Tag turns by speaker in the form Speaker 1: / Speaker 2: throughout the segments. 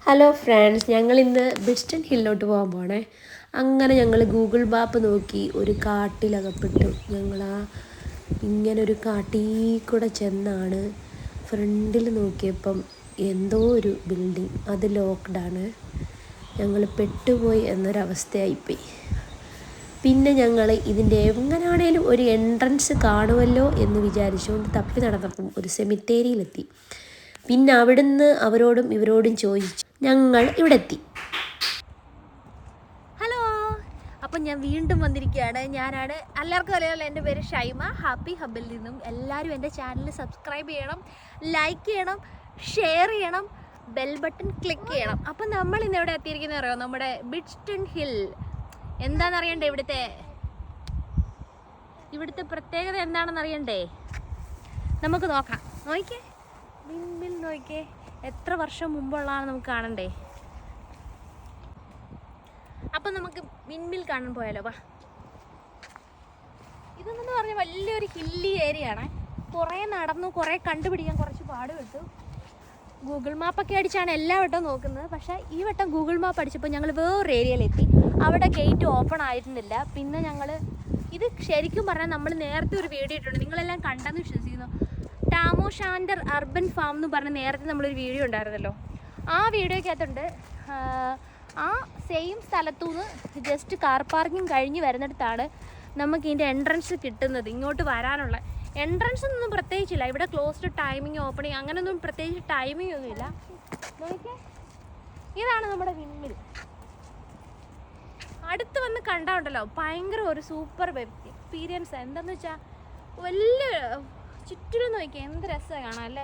Speaker 1: Hello friends, ഞങ്ങളിന്ന് ബിസ്റ്റൺ ഹില്ലോട്ട് പോകാൻ പോണേ. അങ്ങനെ ഞങ്ങൾ ഗൂഗിൾ മാപ്പ് നോക്കി ഒരു കാട്ടിലകപ്പെട്ടു. ഇങ്ങനൊരു കാട്ടിൽ കൂടെ ചെന്നാണ് ഫ്രണ്ടിൽ നോക്കിയപ്പം എന്തോ ഒരു ബിൽഡിങ്, അത് ലോക്ക്ഡാണ്. ഞങ്ങൾ പെട്ടുപോയി എന്നൊരവസ്ഥയായിപ്പോയി. പിന്നെ ഞങ്ങൾ ഇതിൻ്റെ എങ്ങനെയാണേലും ഒരു എൻട്രൻസ് കാണുമല്ലോ എന്ന് വിചാരിച്ചുകൊണ്ട് തപ്പി നടന്നപ്പം ഒരു സെമിത്തേരിയിലെത്തി. പിന്നെ അവിടുന്ന് അവരോടും ഇവരോടും ചോദിച്ചു ഞങ്ങൾ ഇവിടെ എത്തി.
Speaker 2: ഹലോ, അപ്പം ഞാൻ വീണ്ടും വന്നിരിക്കുകയാണ്. ഞാനാണ് എല്ലാവർക്കും അറിയാമല്ലോ, എൻ്റെ പേര് ഷൈമ, ഹാപ്പി ഹബിൽ നിന്നും. എല്ലാവരും എൻ്റെ ചാനൽ സബ്സ്ക്രൈബ് ചെയ്യണം, ലൈക്ക് ചെയ്യണം, ഷെയർ ചെയ്യണം, ബെൽ ബട്ടൺ ക്ലിക്ക് ചെയ്യണം. അപ്പം നമ്മൾ ഇന്ന് എവിടെ എത്തിയിരിക്കുന്നത് അറിയാമോ? നമ്മുടെ ബിസ്റ്റൺ ഹിൽ. എന്താണെന്നറിയണ്ടേ? ഇവിടുത്തെ പ്രത്യേകത എന്താണെന്ന് അറിയണ്ടേ? നമുക്ക് നോക്കാം. നോക്കിക്കേ, വിൻമിൽ നോക്കിക്കേ, എത്ര വർഷം മുമ്പുള്ളതാണ് നമുക്ക് കാണണ്ടേ. അപ്പം നമുക്ക് വിൻമിൽ കാണാൻ പോയാലോ? വാ. ഇതെന്ന് പറഞ്ഞാൽ വലിയൊരു ഹില്ലി ഏരിയ ആണ്. കുറേ നടന്നു, കുറേ കണ്ടുപിടിക്കാൻ കുറച്ച് പാടുപെട്ടു. ഗൂഗിൾ മാപ്പൊക്കെ അടിച്ചാണ് എല്ലാ വട്ടവും നോക്കുന്നത്. പക്ഷേ ഈ വട്ടം ഗൂഗിൾ മാപ്പ് അടിച്ചപ്പോൾ ഞങ്ങൾ വേറൊരു ഏരിയയിലെത്തി. അവിടെ ഗേറ്റ് ഓപ്പൺ ആയിരുന്നില്ല. പിന്നെ ഇത് ശരിക്കും പറഞ്ഞാൽ നമ്മൾ നേരത്തെ ഒരു വീഡിയോ ഇട്ടുണ്ട്, നിങ്ങളെല്ലാം കണ്ടെന്ന് വിശ്വസിക്കുന്നു. ടാമോ ഷാൻഡർ അർബൻ ഫാം എന്ന് പറഞ്ഞ് നേരത്തെ നമ്മളൊരു വീഡിയോ ഉണ്ടായിരുന്നല്ലോ. ആ വീഡിയോയ്ക്കകത്തുണ്ട്. ആ സെയിം സ്ഥലത്തുനിന്ന് ജസ്റ്റ് കാർ പാർക്കിംഗ് കഴിഞ്ഞ് വരുന്നിടത്താണ് നമുക്ക് ഇതിൻ്റെ എൻട്രൻസ് കിട്ടുന്നത്. ഇങ്ങോട്ട് വരാനുള്ള എൻട്രൻസ് ഒന്നും പ്രത്യേകിച്ചില്ല. ഇവിടെ ക്ലോസ്ഡ് ടൈമിങ്, ഓപ്പണിങ് അങ്ങനെയൊന്നും പ്രത്യേകിച്ച് ടൈമിംഗ് ഒന്നുമില്ല. നോക്കിയേ, ഇതാണ് നമ്മുടെ വിൻമിൽ. അടുത്ത് വന്ന് കണ്ടാണ്ടല്ലോ ഭയങ്കര ഒരു സൂപ്പർ എക്സ്പീരിയൻസ്. എന്താണെന്ന് വെച്ചാൽ വലിയ ചുറ്റിലും നോക്കിയാൽ എന്ത് രസമാണ് കാണാം അല്ലേ.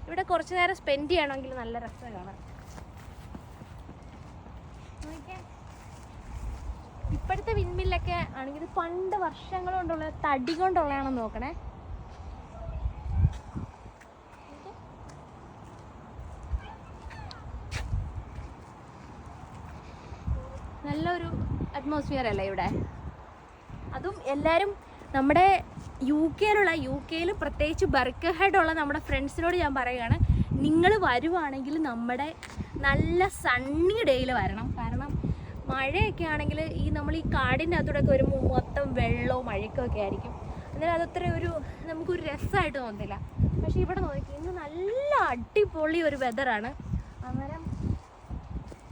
Speaker 2: ഇവിടെ കുറച്ച് നേരം സ്പെൻഡ് ചെയ്യണമെങ്കിൽ നല്ല രസമാണ് കാണാൻ. നോക്കിയേ, ഇപ്പോഴത്തെ വിൻമില്ലൊക്കെ ആണെങ്കിൽ പണ്ട് വർഷങ്ങൾ കൊണ്ടുള്ള തടി കൊണ്ടുള്ളതാണെന്ന് നോക്കണേ. നല്ലൊരു അറ്റ്മോസ്ഫിയർ അല്ലേ ഇവിടെ. അതും എല്ലാവരും നമ്മുടെ യു കെയിൽ പ്രത്യേകിച്ച് ബർക്കഹെഡുള്ള നമ്മുടെ ഫ്രണ്ട്സിനോട് ഞാൻ പറയുകയാണ്, നിങ്ങൾ വരുവാണെങ്കിൽ നമ്മുടെ നല്ല സണ്ണി ഡേയിൽ വരണം. കാരണം മഴയൊക്കെ ആണെങ്കിൽ നമ്മൾ ഈ കാടിൻ്റെ അകത്തൂടെയൊക്കെ വരുമ്പോൾ മൊത്തം വെള്ളവും മഴയൊക്കെ ആയിരിക്കും. എന്നാലും അതത്ര നമുക്കൊരു രസമായിട്ട് തോന്നില്ല. പക്ഷേ ഇവിടെ നോക്കി, ഇന്ന് നല്ല അടിപൊളി ഒരു വെതറാണ്. അന്നേരം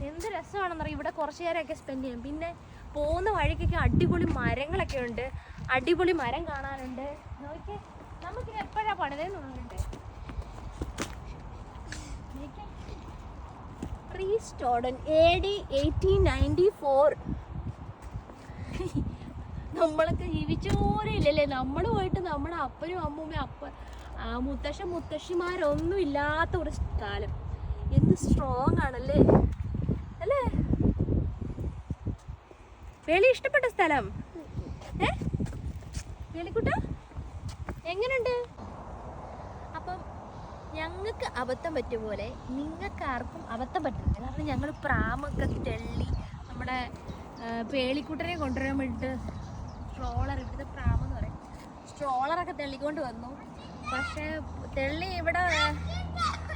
Speaker 2: എന്ത് രസമാണെന്നറിയാം ഇവിടെ കുറച്ച് നേരമൊക്കെ സ്പെൻഡ് ചെയ്യും. പിന്നെ പോകുന്ന വഴിക്കൊക്കെ അടിപൊളി മരങ്ങളൊക്കെ ഉണ്ട്, അടിപൊളി മരം കാണാനുണ്ട്. നോക്കിയേ, നമുക്കിത് എപ്പോഴാണ് പണിതെന്ന് തോന്നുന്നുണ്ട്. റീസ്റ്റോർഡൻ AD 1894. നമ്മളൊക്കെ ജീവിച്ചോരെ ഇല്ലല്ലേ. നമ്മൾ പോയിട്ട് നമ്മുടെ അപ്പനും അമ്മൂമ്മയും മുത്തശ്ശിമാരൊന്നും ഇല്ലാത്ത ഒരു കാലം. എന്ത് സ്ട്രോങ് ആണല്ലേ അല്ലേ. വേളി ഇഷ്ടപ്പെട്ട സ്ഥലം വേളിക്കുട്ട എങ്ങനെയുണ്ട്? അപ്പം ഞങ്ങൾക്ക് അബദ്ധം പറ്റിയ പോലെ നിങ്ങൾക്ക് ആർക്കും അബദ്ധം പറ്റുന്നില്ല. കാരണം ഞങ്ങൾ പ്രാമൊക്കെ തെള്ളി നമ്മുടെ പേളിക്കുട്ടനെ കൊണ്ടുവരാൻ വേണ്ടിയിട്ട് ഇവിടുത്തെ പ്രാമെന്ന് പറയും, സ്ട്രോളറൊക്കെ തെള്ളിക്കൊണ്ട് വന്നു. പക്ഷേ തെള്ളി ഇവിടെ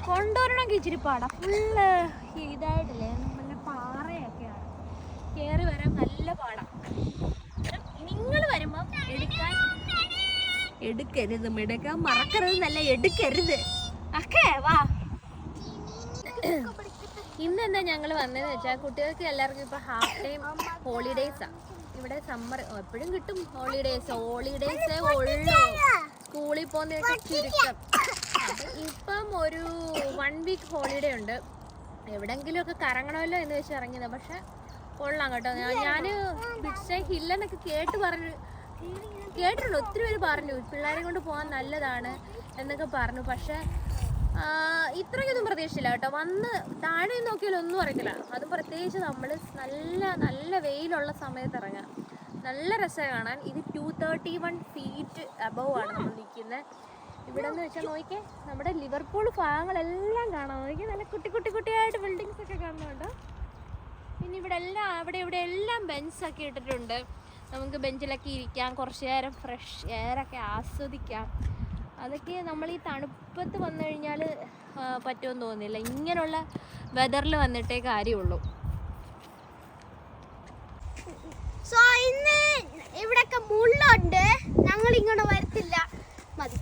Speaker 2: കൊണ്ടുവരണമെങ്കിൽ ഇച്ചിരി പാടാം. ഫുള്ള് ഇതായിട്ടില്ലേ, നല്ല പാറയൊക്കെയാണ്, കയറി വരാൻ നല്ല പാടാം. നിങ്ങൾ വരുമ്പം എടുക്കാൻ മറക്കരുത്, നല്ല എടുക്കരുത്. ഓക്കേ, വാ. ഇന്നെന്താ ഞങ്ങൾ വന്നതെന്ന് വെച്ചാൽ, കുട്ടികൾക്ക് എല്ലാവർക്കും ഇപ്പോൾ ഹാഫ് ടൈം ഹോളിഡേയ്സാണ്. ഇവിടെ സമ്മർ എപ്പോഴും കിട്ടും ഹോളിഡേയ്സേ ഉള്ളൂ. സ്കൂളിൽ പോകുന്നതൊക്കെ ചുരുക്കം. അപ്പം ഇപ്പം ഒരു 1 വീക്ക് ഹോളിഡേ ഉണ്ട്. എവിടെയെങ്കിലുമൊക്കെ കറങ്ങണമല്ലോ എന്ന് വെച്ച് ഇറങ്ങിയതാണ്. പക്ഷെ കൊള്ളാം കേട്ടോ. ഞാൻ ബിസ്റ്റൺ ഹില്ലെന്നൊക്കെ കേട്ടിട്ടുണ്ട്. ഒത്തിരി പേര് പറഞ്ഞു പിള്ളേരെ കൊണ്ട് പോകാൻ നല്ലതാണ് എന്നൊക്കെ പറഞ്ഞു. പക്ഷെ ഇത്രയ്ക്കൊന്നും പ്രതീക്ഷിച്ചില്ല കേട്ടോ. വന്ന് താഴെ നോക്കിയാലൊന്നും അറിയത്തില്ല. അതും പ്രത്യേകിച്ച് നമ്മൾ നല്ല വെയിലുള്ള സമയത്ത് ഇറങ്ങാം. നല്ല രസമാണ് കാണാൻ. ഇത് 231 ഫീറ്റ് അബവ് ആണ് നമ്മൾ നിൽക്കുന്നത്. ഇവിടെ എന്ന് വെച്ചാൽ നോക്കിയേ, നമ്മുടെ ലിവർപൂൾ ഭാഗങ്ങളെല്ലാം കാണാം. നോക്കിയാൽ നല്ല കുട്ടിയായിട്ട് ബിൽഡിങ്സ് ഒക്കെ കാണുന്നുണ്ട്. പിന്നെ ഇവിടെ എല്ലാം ബെഞ്ചൊക്കെ ഇട്ടിട്ടുണ്ട്. നമുക്ക് ബെഞ്ചിലൊക്കെ ഇരിക്കാം, കുറച്ച് നേരം ഫ്രഷ് എയറൊക്കെ ആസ്വദിക്കാം. അതൊക്കെ നമ്മൾ ഈ തണുപ്പത്ത് വന്നു കഴിഞ്ഞാൽ പറ്റുമെന്ന് തോന്നുന്നില്ല. ഇങ്ങനെയുള്ള വെതറിൽ വന്നിട്ടേ കാര്യമുള്ളൂ.
Speaker 3: സോ ഇന്ന് ഇവിടൊക്കെ മുള്ളുണ്ട്, ഞങ്ങൾ ഇങ്ങോട്ട് വരത്തില്ല. മതി.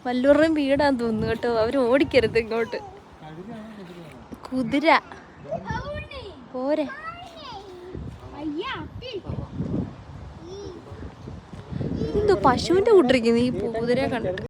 Speaker 2: വല്ലവരുടെയും വീടാന്ന് തോന്നുന്നു കേട്ടോ. അവർ ഓടിക്കരുത് ഇങ്ങോട്ട്. കുതിര പോരെ. എന്തോ പശുവിന്റെ കൂട്ടിരിക്കുന്നു ഈ കുതിരയെ കണ്ടിട്ട്.